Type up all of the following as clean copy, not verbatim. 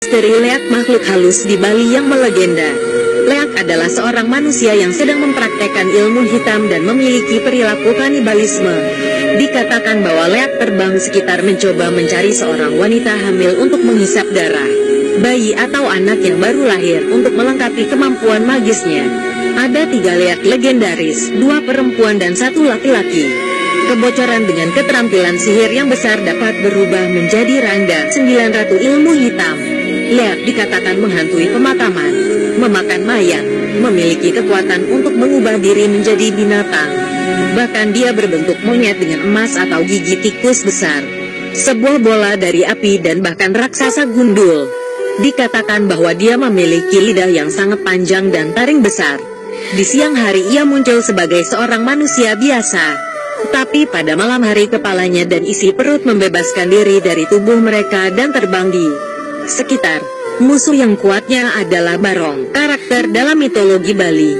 Misteri Leak, makhluk halus di Bali yang melegenda. Leak adalah seorang manusia yang sedang mempraktekkan ilmu hitam dan memiliki perilaku kanibalisme. Dikatakan bahwa Leak terbang sekitar mencoba mencari seorang wanita hamil untuk menghisap darah bayi atau anak yang baru lahir untuk melengkapi kemampuan magisnya. Ada 3 Leak legendaris, 2 perempuan dan 1 laki-laki. Kebocoran dengan keterampilan sihir yang besar dapat berubah menjadi rangda 9 ratu ilmu hitam. Leak dikatakan menghantui pemakaman, memakan mayat, memiliki kekuatan untuk mengubah diri menjadi binatang. Bahkan dia berbentuk monyet dengan emas atau gigi tikus besar, sebuah bola dari api dan bahkan raksasa gundul. Dikatakan bahwa dia memiliki lidah yang sangat panjang dan taring besar. Di siang hari ia muncul sebagai seorang manusia biasa, tapi pada malam hari kepalanya dan isi perut membebaskan diri dari tubuh mereka dan terbang di sekitar. Musuh yang kuatnya adalah Barong, karakter dalam mitologi Bali.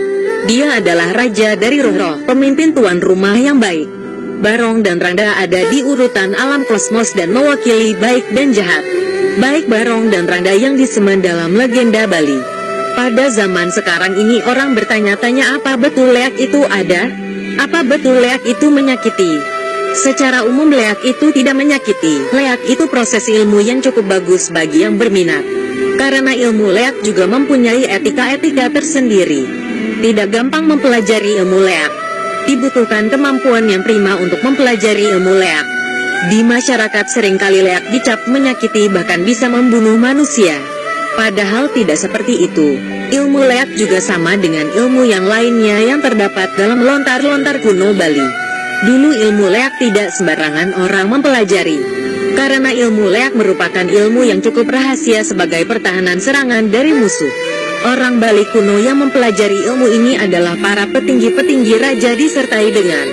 Dia adalah raja dari roh-roh, pemimpin tuan rumah yang baik. Barong dan Rangda ada di urutan alam kosmos dan mewakili baik dan jahat. Baik Barong dan Rangda yang disemen dalam legenda Bali. Pada zaman sekarang ini orang bertanya-tanya apa betul Leak itu ada? Apa betul Leak itu menyakiti? Secara umum Leak itu tidak menyakiti. Leak itu proses ilmu yang cukup bagus bagi yang berminat. Karena ilmu Leak juga mempunyai etika-etika tersendiri. Tidak gampang mempelajari ilmu Leak. Dibutuhkan kemampuan yang prima untuk mempelajari ilmu Leak. Di masyarakat seringkali Leak dicap menyakiti bahkan bisa membunuh manusia. Padahal tidak seperti itu. Ilmu Leak juga sama dengan ilmu yang lainnya yang terdapat dalam lontar-lontar kuno Bali. Dulu ilmu Leak tidak sembarangan orang mempelajari. Karena ilmu Leak merupakan ilmu yang cukup rahasia sebagai pertahanan serangan dari musuh. Orang Bali kuno yang mempelajari ilmu ini adalah para petinggi-petinggi raja disertai dengan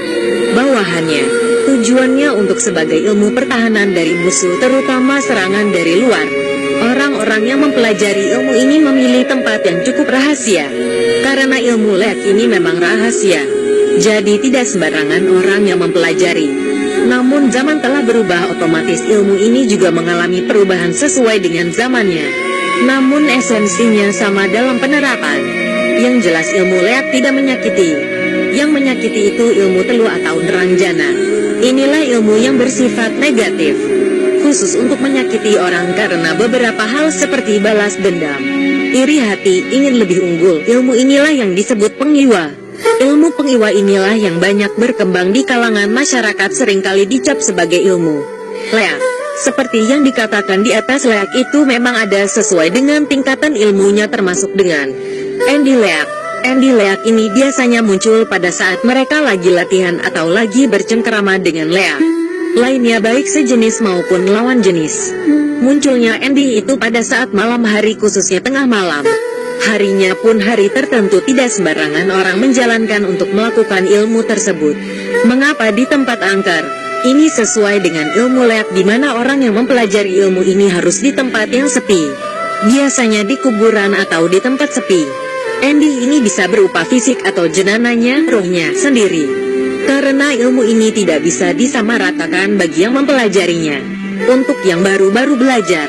bawahannya. Tujuannya untuk sebagai ilmu pertahanan dari musuh, terutama serangan dari luar. Orang-orang yang mempelajari ilmu ini memilih tempat yang cukup rahasia. Karena ilmu Leak ini memang rahasia, jadi tidak sembarangan orang yang mempelajari. Namun zaman telah berubah, otomatis ilmu ini juga mengalami perubahan sesuai dengan zamannya. Namun esensinya sama dalam penerapan. Yang jelas ilmu Leak tidak menyakiti. Yang menyakiti itu ilmu Telu atau Nerangjana. Inilah ilmu yang bersifat negatif, khusus untuk menyakiti orang karena beberapa hal seperti balas dendam, iri hati, ingin lebih unggul. Ilmu inilah yang disebut pengiwa. Ilmu pengiwa inilah yang banyak berkembang di kalangan masyarakat, seringkali dicap sebagai ilmu Leak. Seperti yang dikatakan di atas, Leak itu memang ada sesuai dengan tingkatan ilmunya, termasuk dengan Andy Leak. Andy Leak ini biasanya muncul pada saat mereka lagi latihan atau lagi bercengkerama dengan Leak lainnya, baik sejenis maupun lawan jenis. Munculnya Andy itu pada saat malam hari, khususnya tengah malam. Harinya pun hari tertentu, tidak sembarangan orang menjalankan untuk melakukan ilmu tersebut. Mengapa di tempat angker? Ini sesuai dengan ilmu Leak, di mana orang yang mempelajari ilmu ini harus di tempat yang sepi. Biasanya di kuburan atau di tempat sepi. Andy ini bisa berupa fisik atau jenananya, rohnya sendiri. Karena ilmu ini tidak bisa disamaratakan bagi yang mempelajarinya. Untuk yang baru-baru belajar,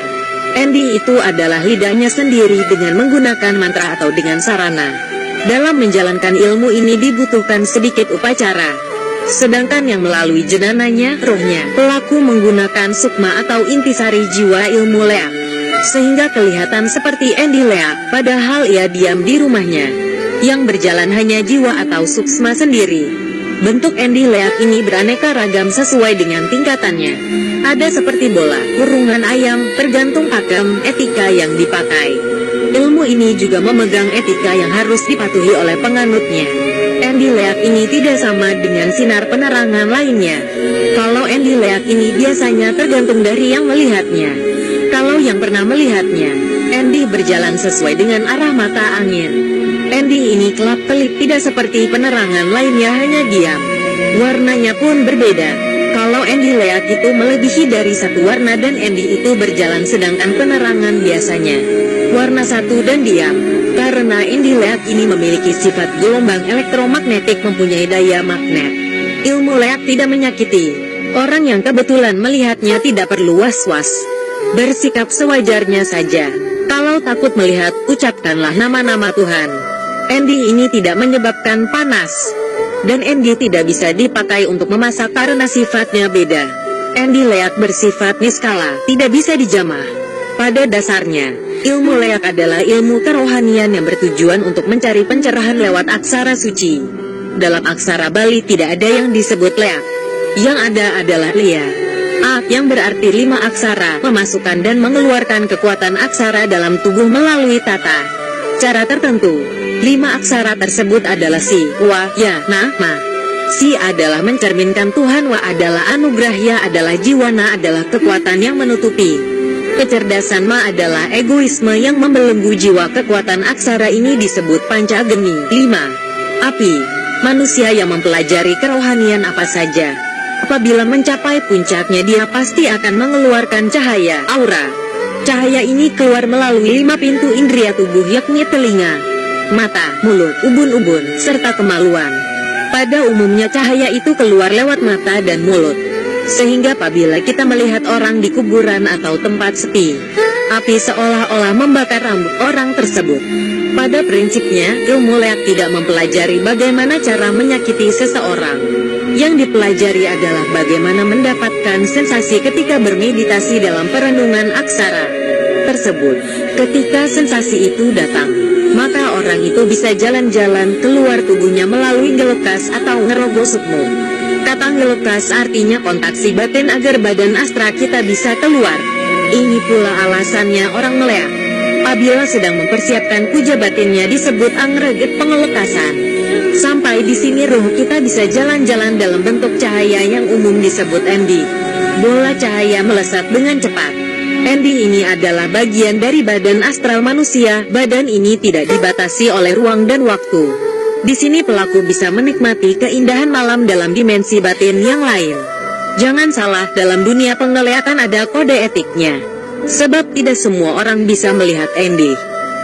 Andy itu adalah lidahnya sendiri dengan menggunakan mantra atau dengan sarana. Dalam menjalankan ilmu ini dibutuhkan sedikit upacara. Sedangkan yang melalui jenananya, rohnya, pelaku menggunakan sukma atau intisari jiwa ilmu Leak. Sehingga kelihatan seperti Andy Leak, padahal ia diam di rumahnya. Yang berjalan hanya jiwa atau suksma sendiri. Bentuk Andy Leak ini beraneka ragam sesuai dengan tingkatannya. Ada seperti bola, kurungan ayam, tergantung pakem, etika yang dipakai. Ilmu ini juga memegang etika yang harus dipatuhi oleh penganutnya. Andy Leak ini tidak sama dengan sinar penerangan lainnya. Kalau Andy Leak ini biasanya tergantung dari yang melihatnya. Kalau yang pernah melihatnya, Andy berjalan sesuai dengan arah mata angin. Andy ini kelap-kelip, tidak seperti penerangan lainnya, hanya diam. Warnanya pun berbeda. Kalau Andy Leak itu melebihi dari satu warna dan Andy itu berjalan, sedangkan penerangan biasanya warna satu dan diam. Karena Andy Leak ini memiliki sifat gelombang elektromagnetik, mempunyai daya magnet. Ilmu Leak tidak menyakiti. Orang yang kebetulan melihatnya tidak perlu was-was. Bersikap sewajarnya saja. Kalau takut melihat, ucapkanlah nama-nama Tuhan. Endi ini tidak menyebabkan panas. Dan endi tidak bisa dipakai untuk memasak karena sifatnya beda. Endi leak bersifat niskala, tidak bisa dijamah. Pada dasarnya, ilmu leak adalah ilmu kerohanian yang bertujuan untuk mencari pencerahan lewat aksara suci. Dalam aksara Bali tidak ada yang disebut leak. Yang ada adalah lia. Yang berarti 5 aksara, memasukkan dan mengeluarkan kekuatan aksara dalam tubuh melalui tata cara tertentu. 5 aksara tersebut adalah si, wa, ya, na, ma. Si adalah mencerminkan Tuhan, wa adalah anugerah, ya adalah jiwa, na adalah kekuatan yang menutupi kecerdasan, ma adalah egoisme yang membelenggu jiwa. Kekuatan aksara ini disebut pancageni. 5. Api. Manusia yang mempelajari kerohanian apa saja, apabila mencapai puncaknya dia pasti akan mengeluarkan cahaya, aura. Cahaya ini keluar melalui 5 pintu indria tubuh, yakni telinga, mata, mulut, ubun-ubun, serta kemaluan. Pada umumnya cahaya itu keluar lewat mata dan mulut. Sehingga apabila kita melihat orang di kuburan atau tempat sepi, api seolah-olah membakar rambut orang tersebut. Pada prinsipnya, ilmu leak tidak mempelajari bagaimana cara menyakiti seseorang. Yang dipelajari adalah bagaimana mendapatkan sensasi ketika bermeditasi dalam perenungan aksara tersebut. Ketika sensasi itu datang, maka orang itu bisa jalan-jalan keluar tubuhnya melalui ngelekas atau ngerogoh sukmo. Kata ngelekas artinya kontaksi batin agar badan astra kita bisa keluar. Ini pula alasannya orang meleak apabila sedang mempersiapkan puja batinnya disebut angreget pengelekasan. Sampai di sini roh kita bisa jalan-jalan dalam bentuk cahaya yang umum disebut endi. Bola cahaya melesat dengan cepat. Endi ini adalah bagian dari badan astral manusia. Badan ini tidak dibatasi oleh ruang dan waktu. Di sini pelaku bisa menikmati keindahan malam dalam dimensi batin yang lain. Jangan salah, dalam dunia penglihatan ada kode etiknya. Sebab tidak semua orang bisa melihat endi.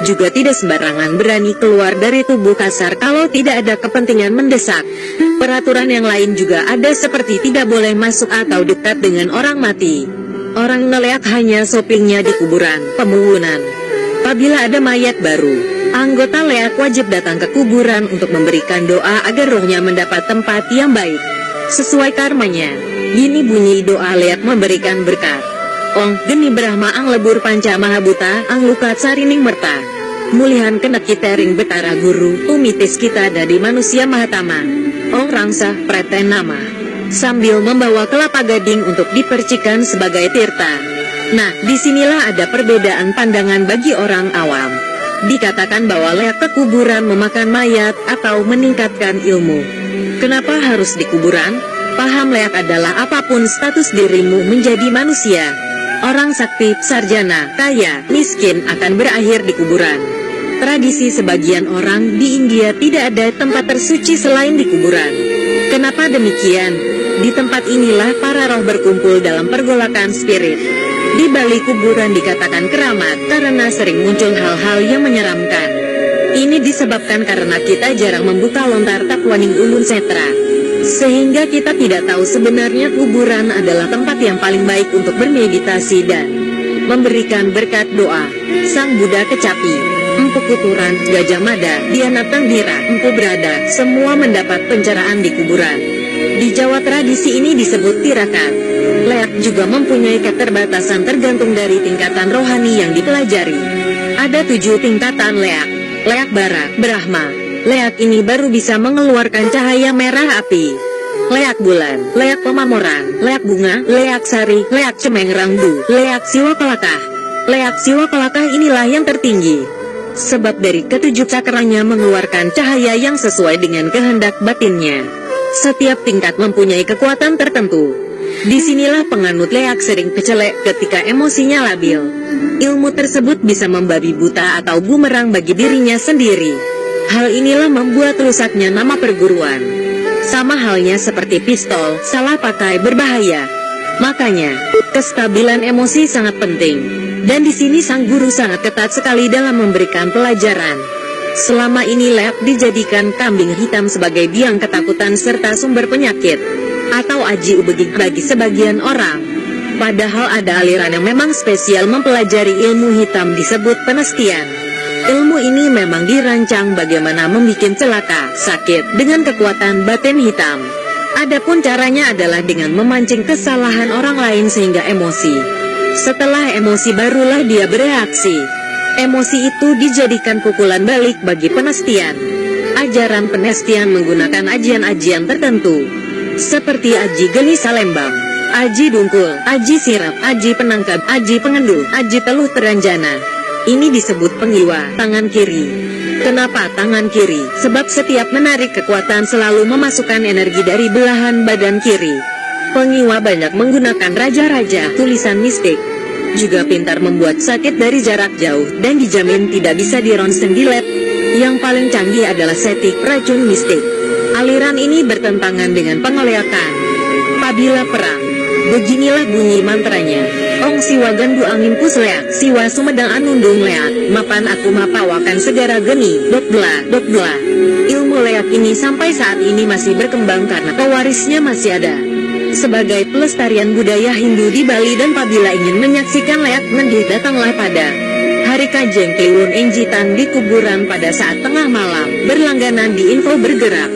Juga tidak sembarangan berani keluar dari tubuh kasar kalau tidak ada kepentingan mendesak. Peraturan yang lain juga ada, seperti tidak boleh masuk atau dekat dengan orang mati. Orang ngeleak hanya shoppingnya di kuburan, pembunuhan. Apabila ada mayat baru, anggota leak wajib datang ke kuburan untuk memberikan doa agar rohnya mendapat tempat yang baik sesuai karmanya. Gini bunyi doa leak memberikan berkat. Ong geni Brahma ang lebur panca mahabuta ang lukat sarining merta. Mulihan kena kitering betara guru, umitis kita dari manusia mahatama. Ong rangsa preten nama. Sambil membawa kelapa gading untuk dipercikan sebagai tirta. Nah, disinilah ada perbedaan pandangan bagi orang awam. Dikatakan bahwa leak ke kuburan memakan mayat atau meningkatkan ilmu. Kenapa harus di kuburan? Paham leak adalah apapun status dirimu menjadi manusia. Orang sakti, sarjana, kaya, miskin akan berakhir di kuburan. Tradisi sebagian orang di India tidak ada tempat tersuci selain di kuburan. Kenapa demikian? Di tempat inilah para roh berkumpul dalam pergolakan spirit. Di balik kuburan dikatakan keramat karena sering muncul hal-hal yang menyeramkan. Ini disebabkan karena kita jarang membuka lontar takwaning ulun setra. Sehingga kita tidak tahu sebenarnya kuburan adalah tempat yang paling baik untuk bermeditasi dan memberikan berkat doa. Sang Buddha Kecapi, Empu Kuturan, Gajah Mada, Dianatang Dira, Empu Berada, semua mendapat pencerahan di kuburan. Di Jawa tradisi ini disebut tirakat. Leak juga mempunyai keterbatasan tergantung dari tingkatan rohani yang dipelajari. Ada 7 tingkatan leak. Leak bara, Brahma. Leak ini baru bisa mengeluarkan cahaya merah api. Leak bulan, leak pemamoran, leak bunga, leak sari, leak cemeng rangbu, leak siwa kelakah. Leak siwa kelakah inilah yang tertinggi. Sebab dari ketujuh cakranya mengeluarkan cahaya yang sesuai dengan kehendak batinnya. Setiap tingkat mempunyai kekuatan tertentu. Disinilah penganut leak sering kecelek ketika emosinya labil. Ilmu tersebut bisa membabi buta atau bumerang bagi dirinya sendiri. Hal inilah membuat rusaknya nama perguruan. Sama halnya seperti pistol, salah pakai berbahaya. Makanya, kestabilan emosi sangat penting. Dan di sini sang guru sangat ketat sekali dalam memberikan pelajaran. Selama ini leak dijadikan kambing hitam sebagai biang ketakutan serta sumber penyakit atau aji ubegik bagi sebagian orang. Padahal ada aliran yang memang spesial mempelajari ilmu hitam disebut penestian. Ilmu ini memang dirancang bagaimana membuat celaka, sakit, dengan kekuatan batin hitam. Adapun caranya adalah dengan memancing kesalahan orang lain sehingga emosi. Setelah emosi barulah dia bereaksi. Emosi itu dijadikan pukulan balik bagi penestian. Ajaran penestian menggunakan ajian-ajian tertentu, seperti aji geni salembam, aji dungkul, aji sirap, aji penangkap, aji pengenduh, aji teluh teranjana. Ini disebut pengiwa, tangan kiri. Kenapa tangan kiri? Sebab setiap menarik kekuatan selalu memasukkan energi dari belahan badan kiri. Pengiwa banyak menggunakan raja-raja, tulisan mistik. Juga pintar membuat sakit dari jarak jauh, dan dijamin tidak bisa dironsen di lab. Yang paling canggih adalah setik, racun mistik. Aliran ini bertentangan dengan pengeleakan. Apabila perang, beginilah bunyi mantranya. Ong siwa gandu angin pusleak, siwa sumedang anundung leak, mapan aku mapawakan segara geni, dotbla, dotbla. Ilmu leak ini sampai saat ini masih berkembang karena pewarisnya masih ada. Sebagai pelestarian budaya Hindu di Bali, dan apabila ingin menyaksikan leak ngendih, datanglah pada Hari Kajeng Kliwon Enjitan di kuburan pada saat tengah malam, berlangganan di Info Bergerak.